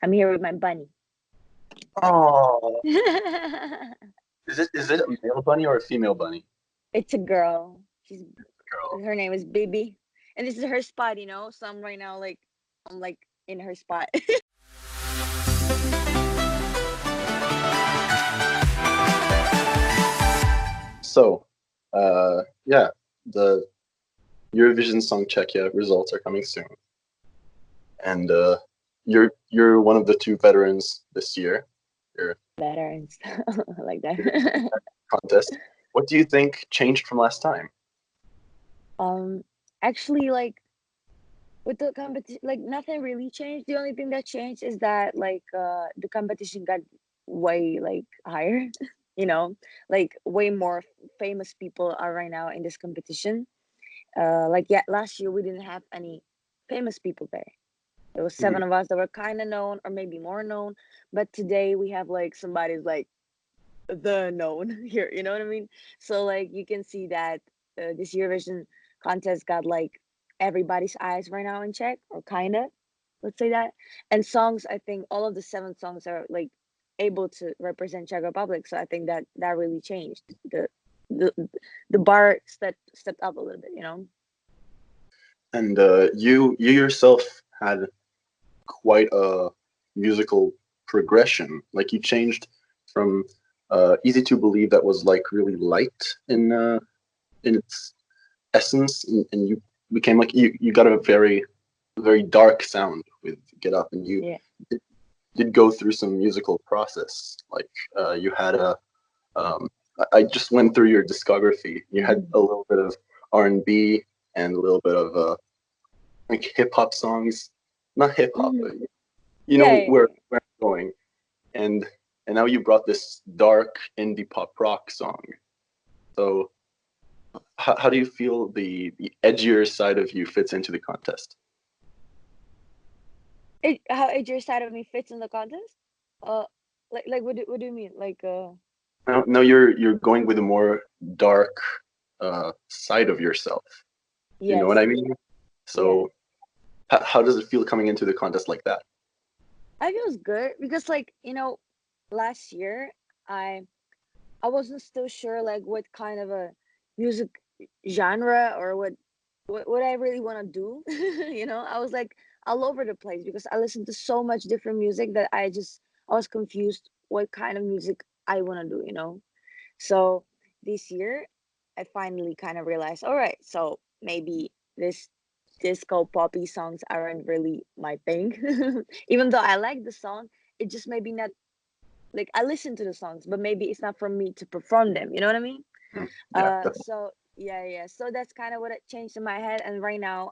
I'm here with my bunny. Oh, is it a male bunny or a female bunny? It's a girl. Girl. Her name is Baby, and this is her spot. So I'm right now I'm like in her spot. So, yeah, the Eurovision Song Czechia results are coming soon, and you're one of the two veterans this year. You're Better and stuff like you're in that. that contest. What do you think changed from last time? um, Actually, like with the competition, like nothing really changed. The only thing that changed is that the competition got way like higher. Like way more famous people are right now in this competition. Like yeah, last year we didn't have any famous people there. There was Mhm. seven of us that were kind of known or maybe more known, but today we have like somebody's like the known here. You know what I mean? So like you can see that this Eurovision contest got like everybody's eyes right now in Czech, or kind of, let's say that. And songs, I think all of the seven songs are like able to represent Czech Republic. So I think that that really changed the the bar stepped up a little bit. And you yourself had quite a musical progression. Like you changed from Easy to Believe, that was like really light in its essence, and you became like you got a very dark sound with Get Up, and you Yeah. did go through some musical process. Like you had a um, I just went through your discography. You had a little bit of R&B and a little bit of like hip hop songs, not hip hop, Hmm. but you Yeah, know yeah, yeah. where I'm going. And and now you brought this dark indie pop rock song. So how do you feel the edgier side of you fits into the contest? How your side of me fits in the contest? Uh, like what do you mean? Now you're going with a more dark side of yourself. You know what Yes, I mean? yeah. So how does it feel coming into the contest like that? I feels good because last year I I wasn't still sure like what kind of a music genre or what I really want to do. I was like all over the place because I listened to so much different music that I was confused what kind of music I want to do. So this year I finally kind of realized, all right, so maybe this disco poppy songs aren't really my thing. Even though I like the song, it just maybe not like I listen to the songs, but maybe it's not for me to perform them. You know what I mean? Yeah, definitely. So yeah, yeah. So that's kind of what it changed in my head. And right now,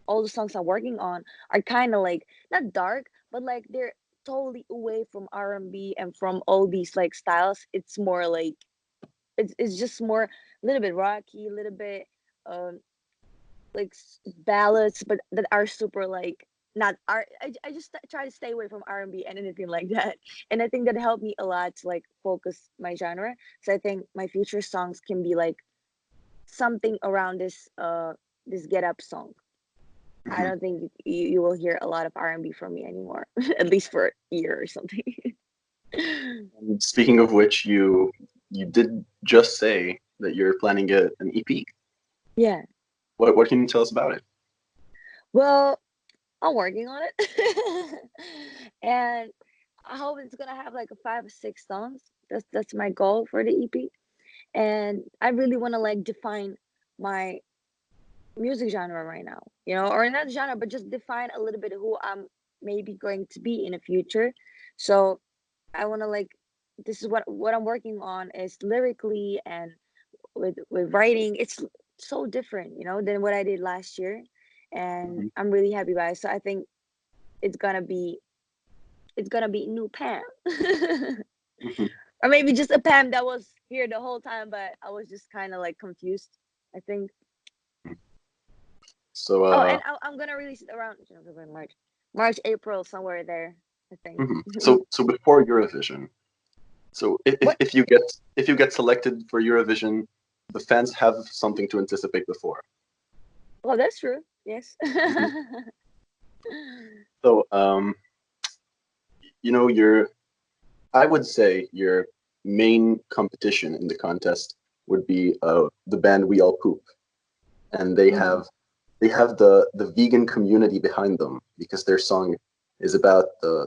all the songs I'm working on are kind of like not dark, but like they're totally away from R&B and from all these like styles. It's more like it's just more a little bit rocky, a little bit um like ballads, but that are super like not art. I just try to stay away from R&B and anything like that, and I think that helped me a lot to like focus my genre. So I think my future songs can be like something around this Get Up song. I Mhm. don't think you will hear a lot of R&B from me anymore, at least for a year or something. And speaking of which, you did just say that you're planning an EP. Yeah. What can you tell us about it? Well, I'm working on it. And I hope it's gonna have like a 5 or 6 songs. That's my goal for the EP. And I really wanna like define my music genre right now, or not genre, but just define a little bit who I'm maybe going to be in the future. So I wanna like this is what I'm working on is lyrically and with writing. It's so different, than what I did last year. And Mhm. I'm really happy about it. So I think it's gonna be it's gonna be new Pam. Mhm. Or maybe just a Pam that was here the whole time, but I was just kind of like confused, I think. So Oh, and I'm gonna release it around February, March, April, somewhere there, I think. so before Eurovision, so What? if you get selected for Eurovision, the fans have something to anticipate before. Well, that's true. Yes. Mhm. So I would say your main competition in the contest would be the band We All Poop, and Mm. they have the vegan community behind them because their song is about the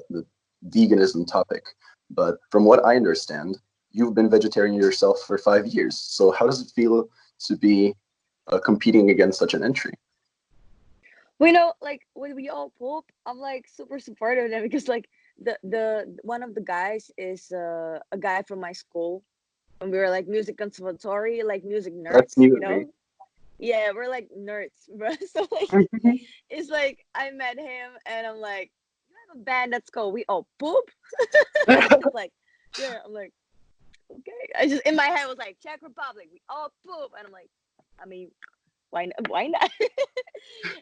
veganism topic. But from what I understand, you've been vegetarian yourself for 5 years. So how does it feel to be competing against such an entry? We know, like when we all poop, I'm like super supportive of them because like the one of the guys is a guy from my school, and we were like music conservatory, like music That's nerds, new you to me. know? Yeah, we're like nerds, bro. So like, it's like I met him, and I'm like, you have a band that's called We All Poop. He's like, yeah. I'm like, okay. I just in my head was like Czech Republic, We All Poop, and I'm like, I mean, why not? Why not?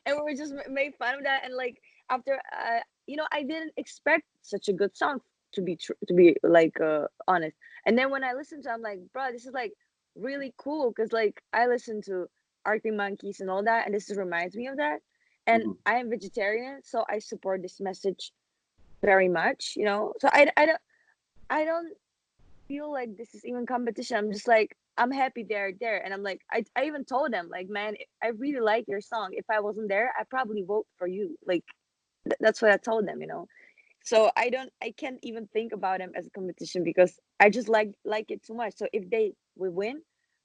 And we were just made fun of that. And like after, I didn't expect such a good song to be like honest. And then when I listened to it, I'm like, bro, this is like really cool because like I listen to Arctic Monkeys and all that, and this reminds me of that. And Mhm, I am vegetarian, so I support this message very much. So I don't feel like this is even competition. I'm just like, I'm happy they're there. And I'm like, I even told them, like, man, I really like your song. If I wasn't there, I probably vote for you. Like, that's what I told them. So I can't even think about them as a competition because I just like it too much. So if they will win,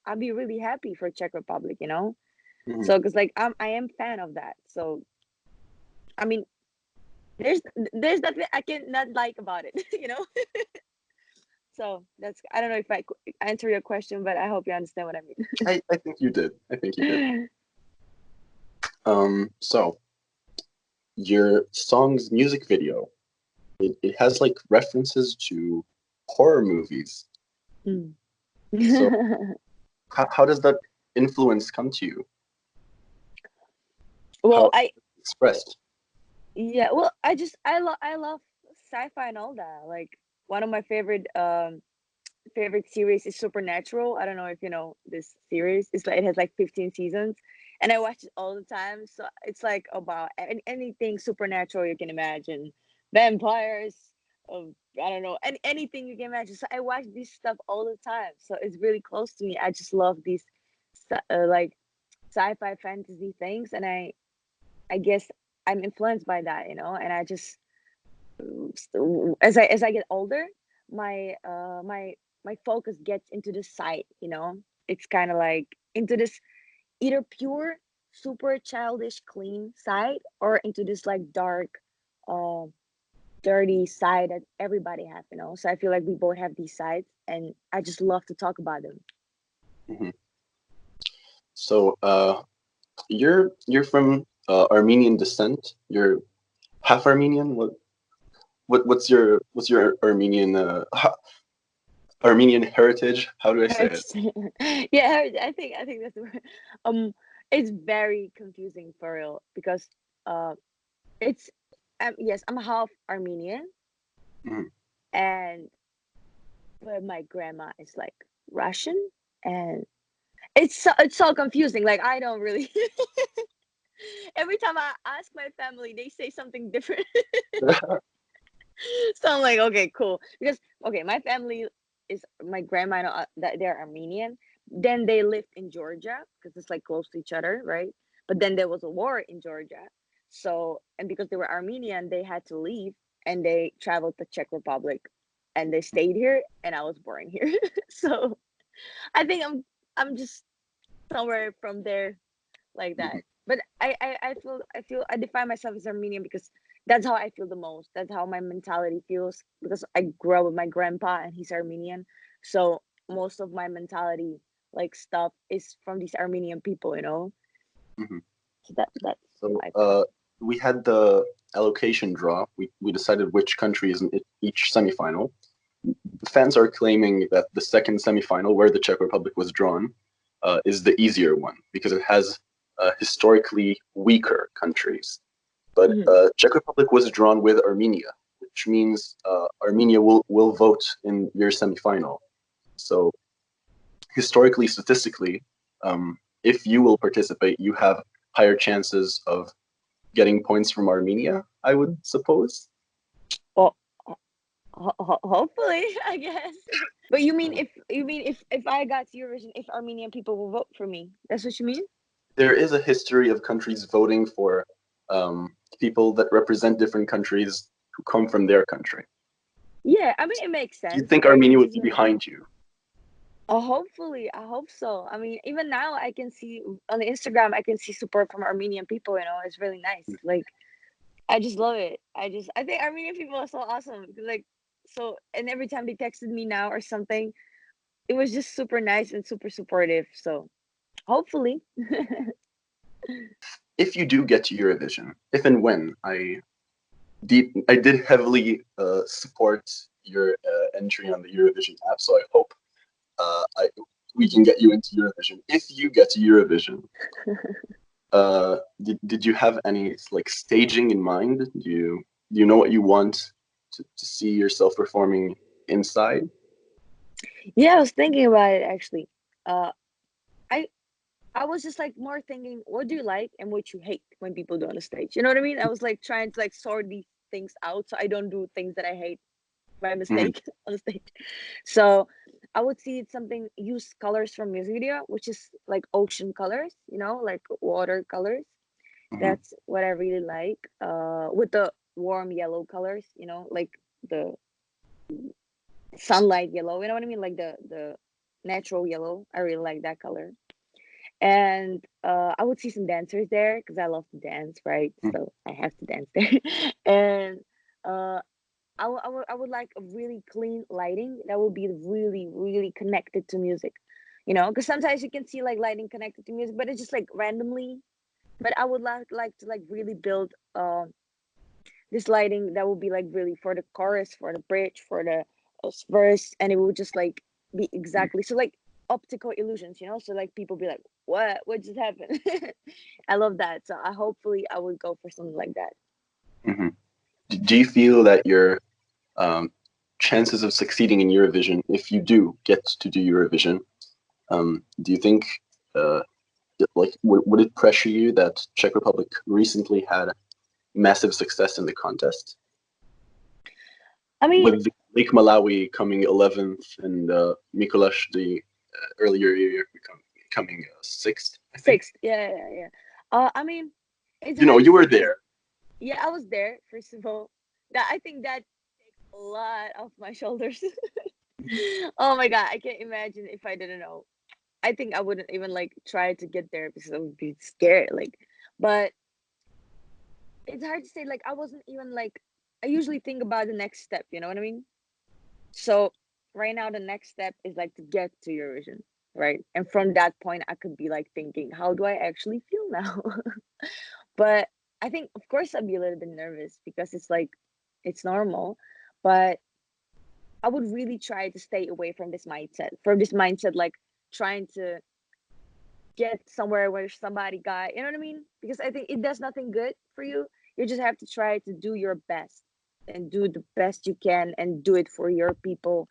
I'll be really happy for Czech Republic. mhm. So because like I am fan of that. So I mean, there's there's nothing I can not like about it. So I don't know if I answer your question, but I hope you understand what I I think you did. I think you did. mean. So your song's music video, it has like references to horror movies. Mm. So how does that influence come to you? Well, How expressed? well, I love sci-fi and all that. Like one of my favorite series is Supernatural. I don't know if you know this series. It has like 15 seasons, and I watch it all the time. So it's like about anything supernatural you can imagine, vampires, I don't know, anything you can imagine. So I watch this stuff all the time. So it's really close to me. I just love these like sci-fi fantasy things, and I guess I'm influenced by that. And I just as I get older, my focus gets into the side. It's kind of like into this either pure, super childish, clean side, or into this like dark, uh, dirty side that everybody have. So I feel like we both have these sides, and I just love to talk about them. Mhm. So you're from Armenian descent. You're half Armenian. What's your Armenian Armenian heritage? How do I say it? Yeah, I think that's the word. It's very confusing for real because uh it's yes, I'm half Armenian, Mhm. and but my grandma is like Russian, and it's so confusing. Like I don't really. Every time I ask my family, they say something different. So I'm like, okay, cool. Because okay, my family is my grandma and that they're Armenian. Then they lived in Georgia because it's like close to each other, right? But then there was a war in Georgia. So and because they were Armenian, they had to leave and they traveled to Czech Republic and they stayed here and I was born here. So I think I'm just somewhere from there like that. But I feel I define myself as Armenian because that's how I feel the most. That's how my mentality feels because I grew up with my grandpa and he's Armenian. So most of my mentality like stuff is from these Armenian people. Mhm. So that's So my point. we had the allocation draw. We decided which country is in each semifinal. The fans are claiming that the second semifinal, where the Czech Republic was drawn, is the easier one because it has historically weaker countries. But Mhm. Czech Republic was drawn with Armenia, which means Armenia will vote in your semifinal. So historically, statistically, if you will participate, you have higher chances of getting points from Armenia, I would suppose. Well, Hopefully, I guess. But you mean Mm. if I got to Eurovision, if Armenian people will vote for me? That's what you mean? There is a history of countries voting for people that represent different countries who come from their country. Yeah, I mean it makes Do you sense. think They're Armenia would be representing. behind you? Oh, hopefully, I hope so. I mean, even now I can see on the Instagram, I can see support from Armenian people. It's really nice. Like I just love it. I think Armenian people are so awesome. Like so, and every time they texted me now or something, it was just super nice and super supportive. So hopefully. If you do get to Eurovision, if and when I did heavily support your entry on the Eurovision app, so I hope we can get you into Eurovision. If you get to Eurovision, did you have any like staging in mind? Do you know what you want to see yourself performing inside? Yeah, I was thinking about it actually. Uh, I I was just like more thinking, what do you like and what you hate when people do on the stage? You know what I mean? I was like trying to like sort these things out so I don't do things that I hate by Hmm. mistake on the stage. So I would see it's something use colors from music video, which is like ocean colors, like water colors. Hmm. That's what I really like. With the warm yellow colors, like the sunlight yellow. You know what I mean? Like the natural yellow. I really like that color. And I would see some dancers there because I love to dance, right? So I have to dance there. And uh, I would like a really clean lighting that would be really, really connected to music, because sometimes you can see like lighting connected to music, but it's just like randomly. But I would like to like really build this lighting that would be like really for the chorus, for the bridge, for the verse, and it would just like be exactly so like optical illusions, so like people be like, what just happened? I love that. So I would go for something like that. Hmm. Do you feel that your um, chances of succeeding in Eurovision, if you do get to do Eurovision, do you think uh, like would it pressure you that Czech Republic recently had massive success in the contest, I mean, with Lake Malawi coming 11th and Mikuláš the earlier year coming 6th, I think. sixth. Yeah, yeah, yeah. I mean, it's You know, hard to you say were because there. yeah, I was there. First of all, that I think that takes a lot off my shoulders. Oh my god, I can't imagine if I didn't know. I think I wouldn't even like try to get there because I would be scared. Like, but it's hard to say. Like, I wasn't even like. I usually think about the next step. You know what I mean? So right now, the next step is like to get to Eurovision, right? And from that point, I could be like thinking, how do I actually feel now? But I think, of course, I'd be a little bit nervous because it's like, it's normal. But I would really try to stay away from this mindset, like trying to get somewhere where somebody got, you know what I mean? Because I think it does nothing good for you. You just have to try to do your best and do the best you can and do it for your people.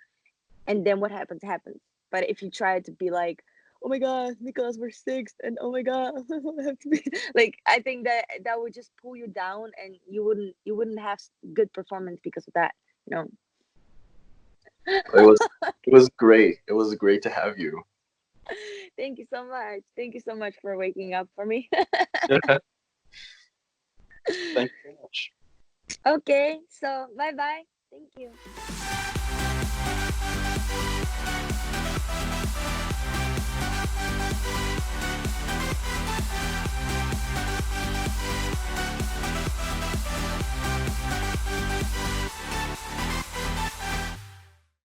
And then what happens, happens. But if you try to be like, oh my God, Nicholas, we're sixth, and oh my God, I have to be like, I think that would just pull you down, and you wouldn't have good performance because of that, you know. It was great. It was great to have you. Thank you so much. Thank you so much for waking up for me. Thank you so much. Okay, so bye bye. Thank you.